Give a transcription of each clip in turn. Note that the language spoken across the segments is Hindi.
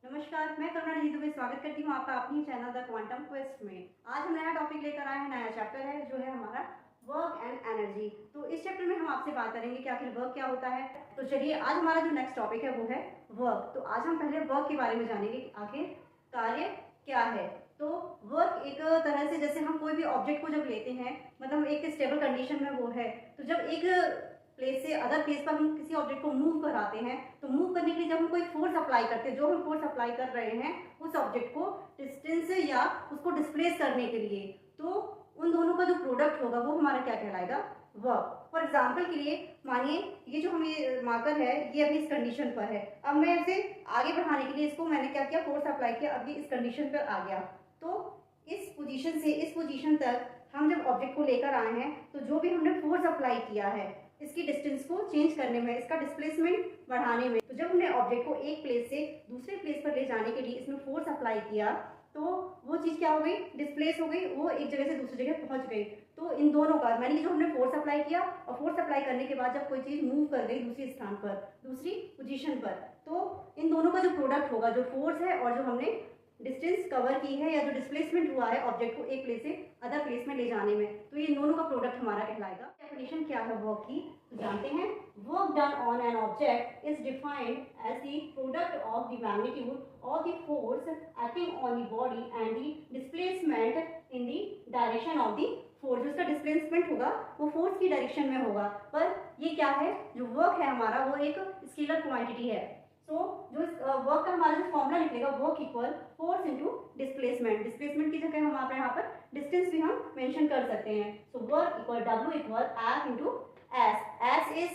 नमस्कार, मैं करुणा निधि दुबे स्वागत करती हूँ आपका अपनी चैनल द क्वांटम क्वेस्ट में। आज हम नया टॉपिक लेकर आए हैं, नया चैप्टर है जो है हमारा वर्क एंड एनर्जी। तो इस चैप्टर में हम आपसे बात करेंगे कि आखिर वर्क क्या होता है। तो चलिए, आज हमारा जो नेक्स्ट टॉपिक है वो है वर्क। तो आज हम पहले वर्क के बारे में जानेंगे कि आखिर कार्य क्या है। तो वर्क एक तरह से, जैसे हम कोई भी ऑब्जेक्ट को जब लेते हैं, मतलब एक स्टेबल कंडीशन में वो है, तो जब एक प्लेस से अदर प्लेस पर हम किसी ऑब्जेक्ट को मूव कराते हैं, तो मूव करने के लिए जब हम कोई फोर्स अप्लाई करते हैं, जो हम फोर्स अप्लाई कर रहे हैं उस ऑब्जेक्ट को डिस्टेंस या उसको डिस्प्लेस करने के लिए, तो उन दोनों का जो प्रोडक्ट होगा वो हमारा क्या कहलाएगा, वर्क। फॉर एग्जाम्पल के लिए मानिए ये जो हमें मार्कर है ये अभी इस कंडीशन पर है। अब मैं इसे आगे बढ़ाने के लिए इसको मैंने क्या किया, फोर्स अप्लाई किया, अभी इस कंडीशन पर आ गया। तो इस पोजीशन से इस पोजीशन तक हम जब ऑब्जेक्ट को लेकर आए हैं, तो जो भी हमने फोर्स अप्लाई किया है इसकी डिस्टेंस को चेंज करने में, इसका डिस्प्लेसमेंट बढ़ाने में, तो जब हमने ऑब्जेक्ट को एक प्लेस से दूसरे प्लेस पर ले जाने के लिए इसमें फोर्स अप्लाई किया, तो वो चीज़ क्या हो गई, डिस्प्लेस हो गई, वो एक जगह से दूसरी जगह पहुंच गई। तो इन दोनों का मैंने जो हमने फोर्स अप्लाई किया और फोर्स अप्लाई करने के बाद जब कोई चीज़ मूव कर गई दूसरी स्थान पर, दूसरी पोजीशन पर, तो इन दोनों का जो प्रोडक्ट होगा, जो फोर्स है और जो हमने डिस्टेंस कवर की है या जो डिस्प्लेसमेंट हुआ है ऑब्जेक्ट को एक प्लेस से अदर प्लेस में ले जाने में, तो ये दोनों का प्रोडक्ट हमारा कहलाएगा। डेफिनेशन क्या है वर्क की, तो जानते हैं। Work done on an object is defined as the product of the magnitude of the force acting on the body and the displacement in the direction of the force. जो इसका डिस्प्लेसमेंट होगा वो फोर्स की डायरेक्शन में होगा। पर ये क्या है, जो वर्क है हमारा वो एक स्केलर क्वांटिटी है। जो वर्क का हमारा जो फॉर्मूला निकलेगा, work equal force into displacement. Displacement की जगह हम यहाँ पर डिस्टेंस भी हम मेंशन कर सकते हैं। So work equal W equal F into S। S is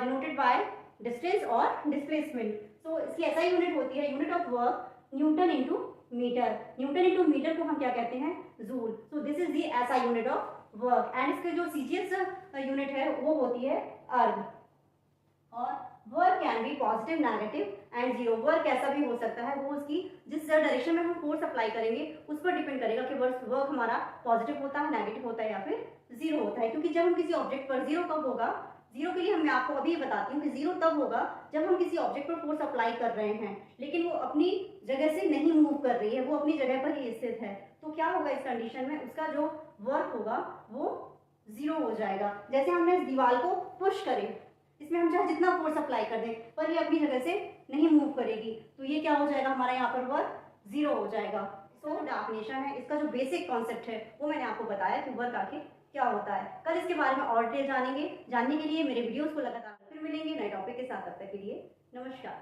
denoted by distance और डिस्प्लेसमेंट। सो इसकी ऐसा यूनिट होती है, unit of work newton into metre. Newton into metre को हम क्या कहते हैं, joule. So this is the SI unit of work. And इसके जो CGS यूनिट है वो होती है अर्ग। और work can be positive, negative and zero. Work ऐसा भी हो सकता है, वो उसकी जिस डायरेक्शन में हम फोर्स अप्लाई करेंगे उस पर डिपेंड करेगा कि वर्क हमारा पॉजिटिव होता है, नेगेटिव होता है या फिर जीरो होता है। क्योंकि जब हम किसी ऑब्जेक्ट पर, जीरो कब होगा, जीरो के लिए मैं आपको अभी बताती हूँ कि जीरो तब होगा जब हम किसी ऑब्जेक्ट पर फोर्स अप्लाई कर रहे हैं लेकिन वो अपनी जगह से नहीं मूव कर रही है, वो अपनी जगह पर ही स्थित है। तो क्या होगा इस कंडीशन में, उसका जो वर्क होगा वो जीरो हो जाएगा। जैसे हमने इस दीवार को पुश करें, इसमें हम चाहे जितना फोर्स अप्लाई कर दें पर ये अपनी जगह से नहीं मूव करेगी, तो ये क्या हो जाएगा, हमारा यहाँ पर वर्क जीरो हो जाएगा। सो डेफिनेशन है, इसका जो बेसिक कॉन्सेप्ट है वो मैंने आपको बताया कि वर्क आखिर क्या होता है। कल इसके बारे में और डिटेल जानने के लिए मेरे वीडियोस को लगातार फिर मिलेंगे नए टॉपिक के साथ। तब तक के लिए नमस्कार।